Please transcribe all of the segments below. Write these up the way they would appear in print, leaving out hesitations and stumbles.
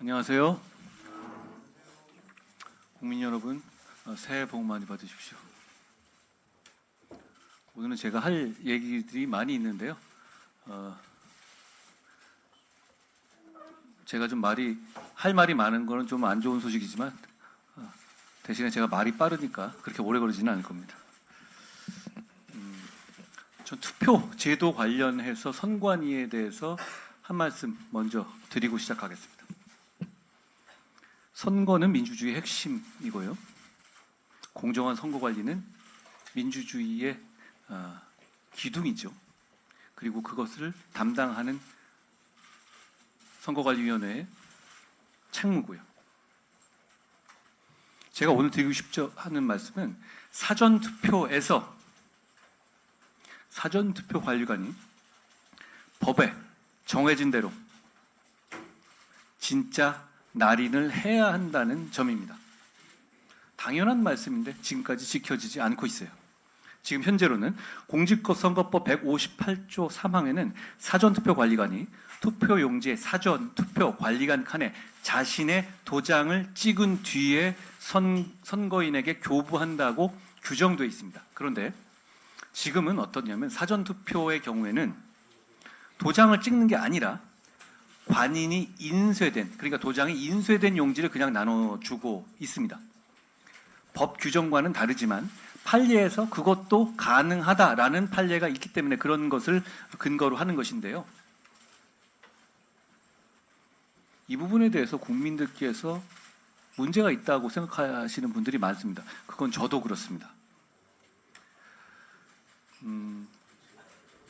안녕하세요. 국민 여러분, 새해 복 많이 받으십시오. 오늘은 제가 할 얘기들이 많이 있는데요. 제가 좀 할 말이 많은 거는 좀 안 좋은 소식이지만 대신에 제가 말이 빠르니까 그렇게 오래 걸리지는 않을 겁니다. 전 투표 제도 관련해서 선관위에 대해서 한 말씀 먼저 드리고 시작하겠습니다. 선거는 민주주의의 핵심이고요. 공정한 선거 관리는 민주주의의 기둥이죠. 그리고 그것을 담당하는 선거관리위원회의 책무고요. 제가 오늘 드리고 싶죠 하는 말씀은 사전투표에서 사전투표 관리관이 법에 정해진 대로 진짜 날인을 해야 한다는 점입니다. 당연한 말씀인데 지금까지 지켜지지 않고 있어요. 지금 현재로는 공직선거법 158조 3항에는 사전투표 관리관이 투표용지에 사전투표 관리관 칸에 자신의 도장을 찍은 뒤에 선거인에게 교부한다고 규정되어 있습니다. 그런데 지금은 어떠냐면 사전투표의 경우에는 도장을 찍는 게 아니라 관인이 인쇄된, 그러니까 도장이 인쇄된 용지를 그냥 나눠주고 있습니다. 법 규정과는 다르지만 판례에서 그것도 가능하다라는 판례가 있기 때문에 그런 것을 근거로 하는 것인데요. 이 부분에 대해서 국민들께서 문제가 있다고 생각하시는 분들이 많습니다. 그건 저도 그렇습니다.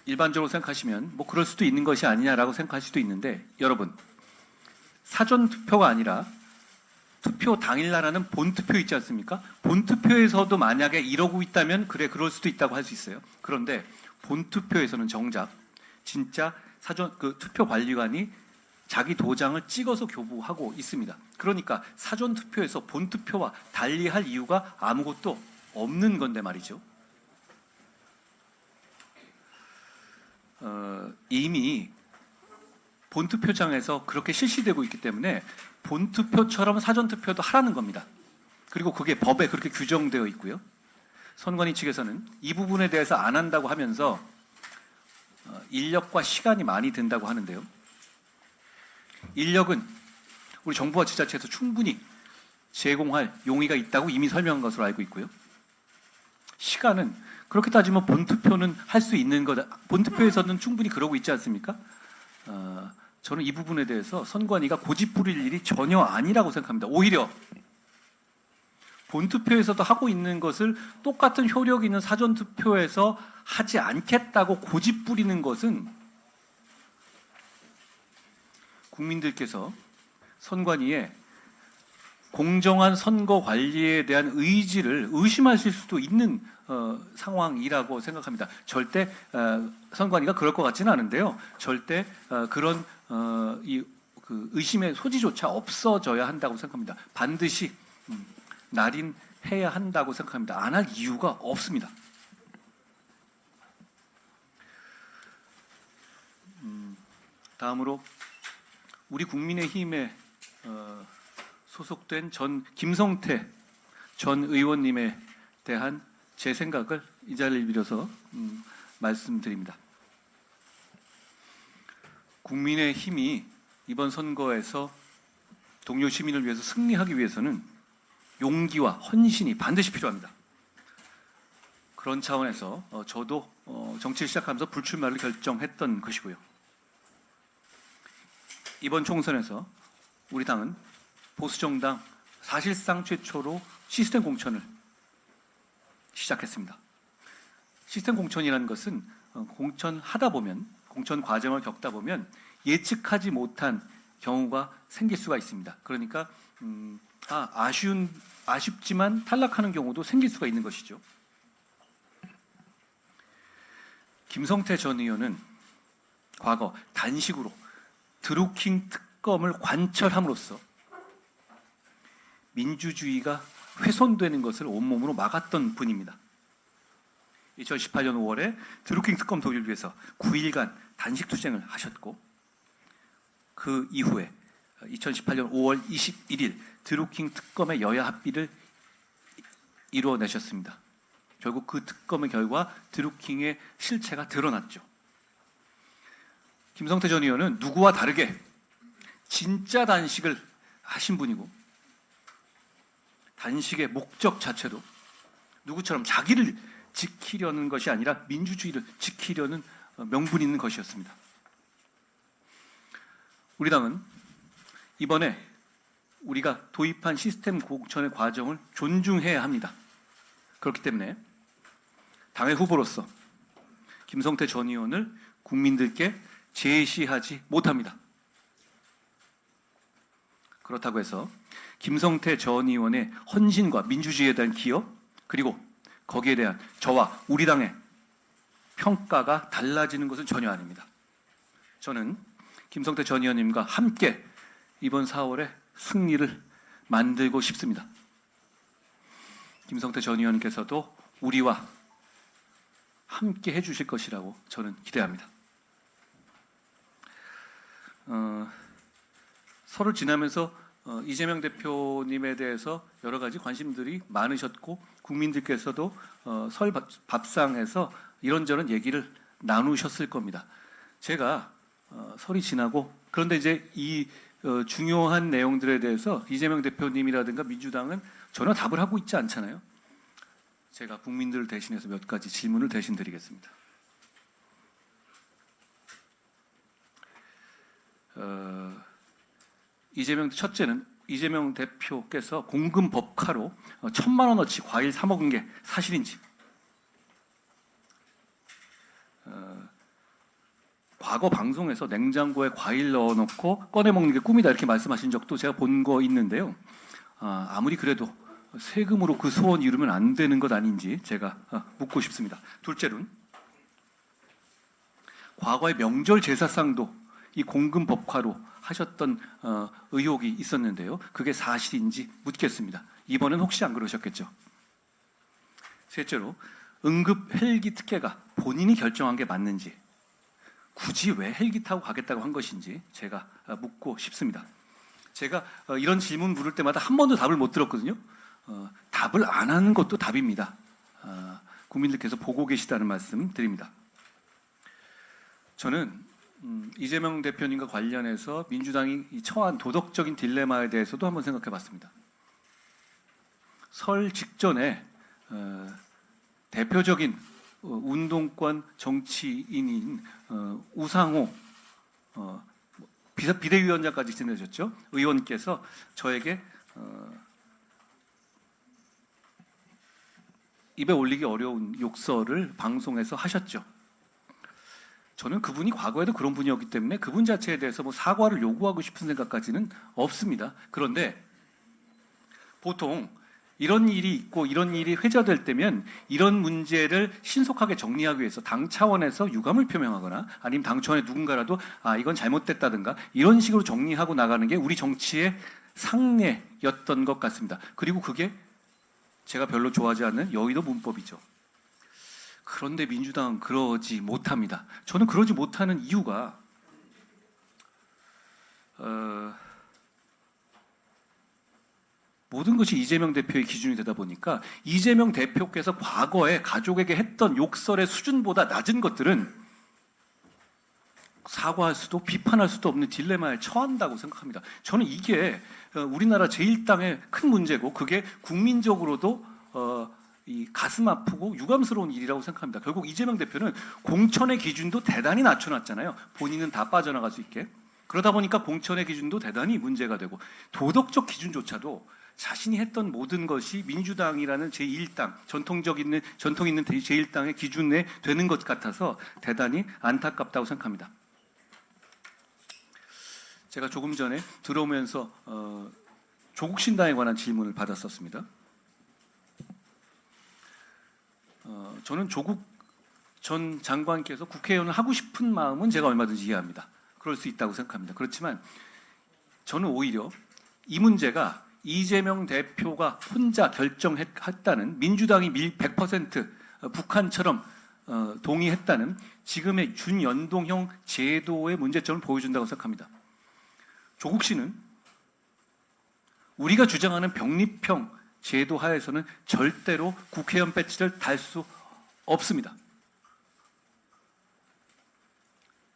일반적으로 생각하시면 뭐 그럴 수도 있는 것이 아니냐라고 생각할 수도 있는데, 여러분, 사전투표가 아니라 투표 당일날 하는 본투표 있지 않습니까? 본투표에서도 만약에 이러고 있다면 그래, 그럴 수도 있다고 할 수 있어요. 그런데 본투표에서는 정작 진짜 투표관리관이 자기 도장을 찍어서 교부하고 있습니다. 그러니까 사전투표에서 본투표와 달리할 이유가 아무것도 없는 건데 말이죠. 이미 본투표장에서 그렇게 실시되고 있기 때문에 본투표처럼 사전투표도 하라는 겁니다. 그리고 그게 법에 그렇게 규정되어 있고요. 선관위 측에서는 이 부분에 대해서 안 한다고 하면서 인력과 시간이 많이 든다고 하는데요. 인력은 우리 정부와 지자체에서 충분히 제공할 용의가 있다고 이미 설명한 것으로 알고 있고요. 시간은 그렇게 따지면 본투표는 할 수 있는 거다. 본투표에서는 충분히 그러고 있지 않습니까? 저는 이 부분에 대해서 선관위가 고집 부릴 일이 전혀 아니라고 생각합니다. 오히려 본투표에서도 하고 있는 것을 똑같은 효력 있는 사전투표에서 하지 않겠다고 고집 부리는 것은 국민들께서 선관위에 공정한 선거 관리에 대한 의지를 의심하실 수도 있는 상황이라고 생각합니다. 절대 선관위가 그럴 것 같지는 않은데요. 절대 그런 의심의 소지조차 없어져야 한다고 생각합니다. 반드시 날인해야 한다고 생각합니다. 안 할 이유가 없습니다. 다음으로 우리 국민의힘에 소속된 김성태 전 의원님에 대한 제 생각을 이 자리를 빌어서 말씀드립니다. 국민의힘이 이번 선거에서 동료 시민을 위해서 승리하기 위해서는 용기와 헌신이 반드시 필요합니다. 그런 차원에서 저도 정치를 시작하면서 불출마를 결정했던 것이고요. 이번 총선에서 우리 당은 보수정당 사실상 최초로 시스템 공천을 시작했습니다. 시스템 공천이라는 것은 공천하다 보면, 공천 과정을 겪다 보면 예측하지 못한 경우가 생길 수가 있습니다. 그러니까 아쉽지만 탈락하는 경우도 생길 수가 있는 것이죠. 김성태 전 의원은 과거 단식으로 드루킹 특검을 관철함으로써 민주주의가 훼손되는 것을 온몸으로 막았던 분입니다. 2018년 5월에 드루킹 특검 도입을 위해서 9일간 단식 투쟁을 하셨고, 그 이후에 2018년 5월 21일 드루킹 특검의 여야 합의를 이루어내셨습니다. 결국 그 특검의 결과 드루킹의 실체가 드러났죠. 김성태 전 의원은 누구와 다르게 진짜 단식을 하신 분이고, 단식의 목적 자체도 누구처럼 자기를 지키려는 것이 아니라 민주주의를 지키려는 명분 있는 것이었습니다. 우리 당은 이번에 우리가 도입한 시스템 공천의 과정을 존중해야 합니다. 그렇기 때문에 당의 후보로서 김성태 전 의원을 국민들께 제시하지 못합니다. 그렇다고 해서 김성태 전 의원의 헌신과 민주주의에 대한 기여, 그리고 거기에 대한 저와 우리 당의 평가가 달라지는 것은 전혀 아닙니다. 저는 김성태 전 의원님과 함께 이번 4월에 승리를 만들고 싶습니다. 김성태 전 의원님께서도 우리와 함께 해주실 것이라고 저는 기대합니다. 설을 지나면서 이재명 대표님에 대해서 여러 가지 관심들이 많으셨고, 국민들께서도 설 밥상에서 이런저런 얘기를 나누셨을 겁니다. 제가 설이 지나고, 그런데 이제 이 중요한 내용들에 대해서 이재명 대표님이라든가 민주당은 전혀 답을 하고 있지 않잖아요. 제가 국민들을 대신해서 몇 가지 질문을 대신 드리겠습니다. 첫째는 이재명 대표께서 공금 법카로 1,000만 원어치 과일 사 먹은 게 사실인지, 과거 방송에서 냉장고에 과일 넣어놓고 꺼내 먹는 게 꿈이다 이렇게 말씀하신 적도 제가 본 거 있는데요. 아무리 그래도 세금으로 그 소원 이루면 안 되는 것 아닌지 제가 묻고 싶습니다. 둘째로는 과거의 명절 제사상도 이 공금 법화로 하셨던 의혹이 있었는데요. 그게 사실인지 묻겠습니다. 이번엔 혹시 안 그러셨겠죠? 셋째로 응급 헬기 특혜가 본인이 결정한 게 맞는지, 굳이 왜 헬기 타고 가겠다고 한 것인지 제가 묻고 싶습니다. 제가 이런 질문 물을 때마다 한 번도 답을 못 들었거든요. 답을 안 하는 것도 답입니다. 국민들께서 보고 계시다는 말씀 드립니다. 저는 이재명 대표님과 관련해서 민주당이 처한 도덕적인 딜레마에 대해서도 한번 생각해 봤습니다. 설 직전에 대표적인 운동권 정치인인 우상호 비대위원장까지 지내셨죠. 의원께서 저에게 입에 올리기 어려운 욕설을 방송에서 하셨죠. 저는 그분이 과거에도 그런 분이었기 때문에 그분 자체에 대해서 뭐 사과를 요구하고 싶은 생각까지는 없습니다. 그런데 보통 이런 일이 있고 이런 일이 회자될 때면 이런 문제를 신속하게 정리하기 위해서 당 차원에서 유감을 표명하거나 아니면 당 차원의 누군가라도 이건 잘못됐다든가 이런 식으로 정리하고 나가는 게 우리 정치의 상례였던 것 같습니다. 그리고 그게 제가 별로 좋아하지 않는 여의도 문법이죠. 그런데 민주당은 그러지 못합니다. 저는 그러지 못하는 이유가 모든 것이 이재명 대표의 기준이 되다 보니까 이재명 대표께서 과거에 가족에게 했던 욕설의 수준보다 낮은 것들은 사과할 수도 비판할 수도 없는 딜레마에 처한다고 생각합니다. 저는 이게 우리나라 제1당의 큰 문제고, 그게 국민적으로도 이 가슴 아프고 유감스러운 일이라고 생각합니다. 결국 이재명 대표는 공천의 기준도 대단히 낮춰놨잖아요. 본인은 다 빠져나갈 수 있게. 그러다 보니까 공천의 기준도 대단히 문제가 되고, 도덕적 기준조차도 자신이 했던 모든 것이 민주당이라는 제1당, 전통 있는 제1당의 기준에 되는 것 같아서 대단히 안타깝다고 생각합니다. 제가 조금 전에 들어오면서 조국 신당에 관한 질문을 받았었습니다. 저는 조국 전 장관께서 국회의원을 하고 싶은 마음은 제가 얼마든지 이해합니다. 그럴 수 있다고 생각합니다. 그렇지만 저는 오히려 이 문제가 이재명 대표가 혼자 결정했다는, 민주당이 100% 북한처럼 동의했다는 지금의 준연동형 제도의 문제점을 보여준다고 생각합니다. 조국 씨는 우리가 주장하는 병립형 제도 하에서는 절대로 국회의원 배지를 달 수 없습니다.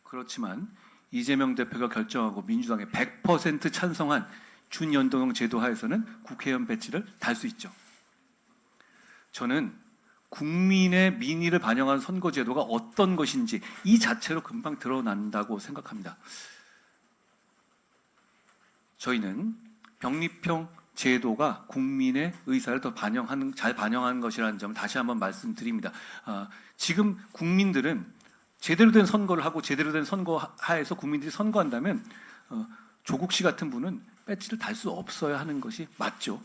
그렇지만 이재명 대표가 결정하고 민주당에 100% 찬성한 준연동형 제도 하에서는 국회의원 배지를 달 수 있죠. 저는 국민의 민의를 반영한 선거제도가 어떤 것인지 이 자체로 금방 드러난다고 생각합니다. 저희는 병립형 제도가 국민의 의사를 더 잘 반영하는 것이라는 점을 다시 한번 말씀드립니다. 지금 국민들은 제대로 된 선거를 하고 제대로 된 선거 하에서 국민들이 선거한다면 조국 씨 같은 분은 배지를 달 수 없어야 하는 것이 맞죠.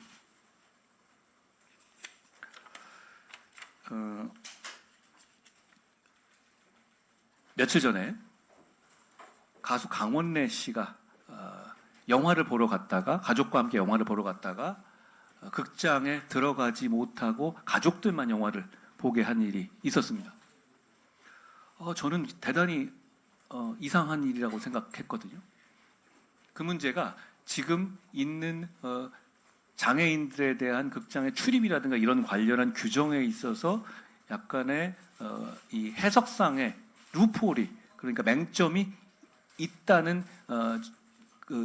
며칠 전에 가수 강원래 씨가 영화를 보러 갔다가 가족과 함께 영화를 보러 갔다가 극장에 들어가지 못하고 가족들만 영화를 보게 한 일이 있었습니다. 저는 대단히 이상한 일이라고 생각했거든요. 그 문제가 지금 있는 장애인들에 대한 극장의 출입이라든가 이런 관련한 규정에 있어서 약간의 이 해석상의 루프홀이, 그러니까 맹점이 있다는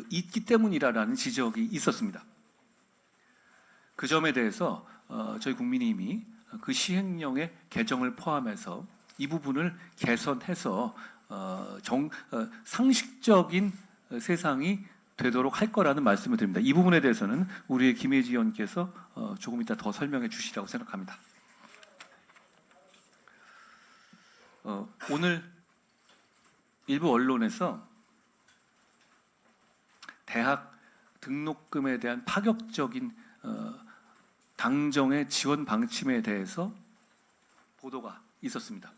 있기 때문이라는 지적이 있었습니다. 그 점에 대해서 저희 국민의힘이 그 시행령의 개정을 포함해서 이 부분을 개선해서 상식적인 세상이 되도록 할 거라는 말씀을 드립니다. 이 부분에 대해서는 우리의 김혜지 의원께서 조금 이따 더 설명해 주시라고 생각합니다. 오늘 일부 언론에서 대학 등록금에 대한 파격적인 당정의 지원 방침에 대해서 보도가 있었습니다.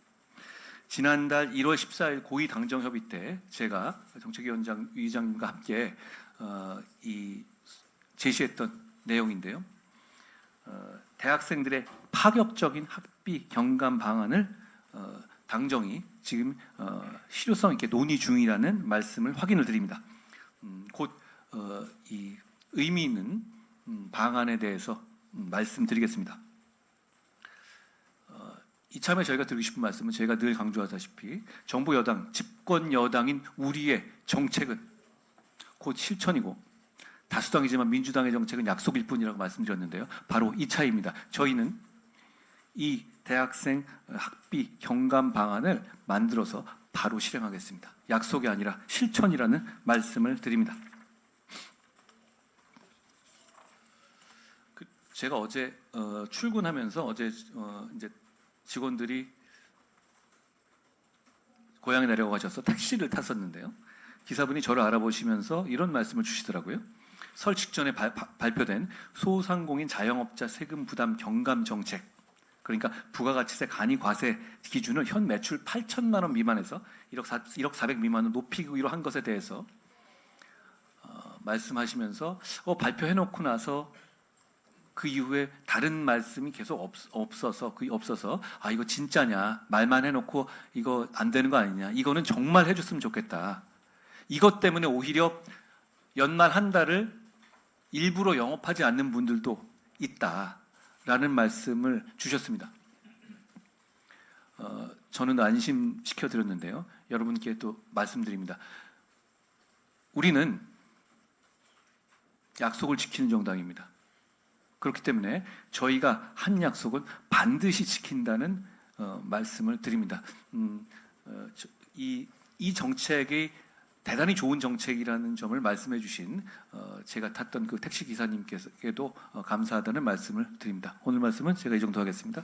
지난달 1월 14일 고위 당정협의 때 제가 정책위원장님과 함께 제시했던 내용인데요. 대학생들의 파격적인 학비 경감 방안을 당정이 지금 실효성 있게 논의 중이라는 말씀을 확인을 드립니다. 곧 이 의미 있는 방안에 대해서 말씀드리겠습니다. 이참에 저희가 드리고 싶은 말씀은 제가 늘 강조하다시피 정부 여당, 집권 여당인 우리의 정책은 곧 실천이고 다수당이지만 민주당의 정책은 약속일 뿐이라고 말씀드렸는데요. 바로 이 차이입니다. 저희는 이 대학생 학비 경감 방안을 만들어서 바로 실행하겠습니다. 약속이 아니라 실천이라는 말씀을 드립니다. 제가 어제 출근하면서 어제 이제 직원들이 고향에 내려가셔서 택시를 탔었는데요. 기사분이 저를 알아보시면서 이런 말씀을 주시더라고요. 설 직전에 발표된 소상공인 자영업자 세금 부담 경감 정책, 그러니까 부가가치세 간이과세 기준을 현 매출 8천만 원 미만에서 1억 400 미만으로 높이기로 한 것에 대해서 말씀하시면서 발표해놓고 나서 그 이후에 다른 말씀이 계속 없어서 이거 진짜냐, 말만 해놓고 이거 안 되는 거 아니냐, 이거는 정말 해줬으면 좋겠다, 이것 때문에 오히려 연말 한 달을 일부러 영업하지 않는 분들도 있다라는 말씀을 주셨습니다. 저는 안심시켜 드렸는데요. 여러분께 또 말씀드립니다. 우리는 약속을 지키는 정당입니다. 그렇기 때문에 저희가 한 약속은 반드시 지킨다는 말씀을 드립니다. 이 정책이 대단히 좋은 정책이라는 점을 말씀해 주신 제가 탔던 그 택시 기사님께서도 감사하다는 말씀을 드립니다. 오늘 말씀은 제가 이 정도 하겠습니다.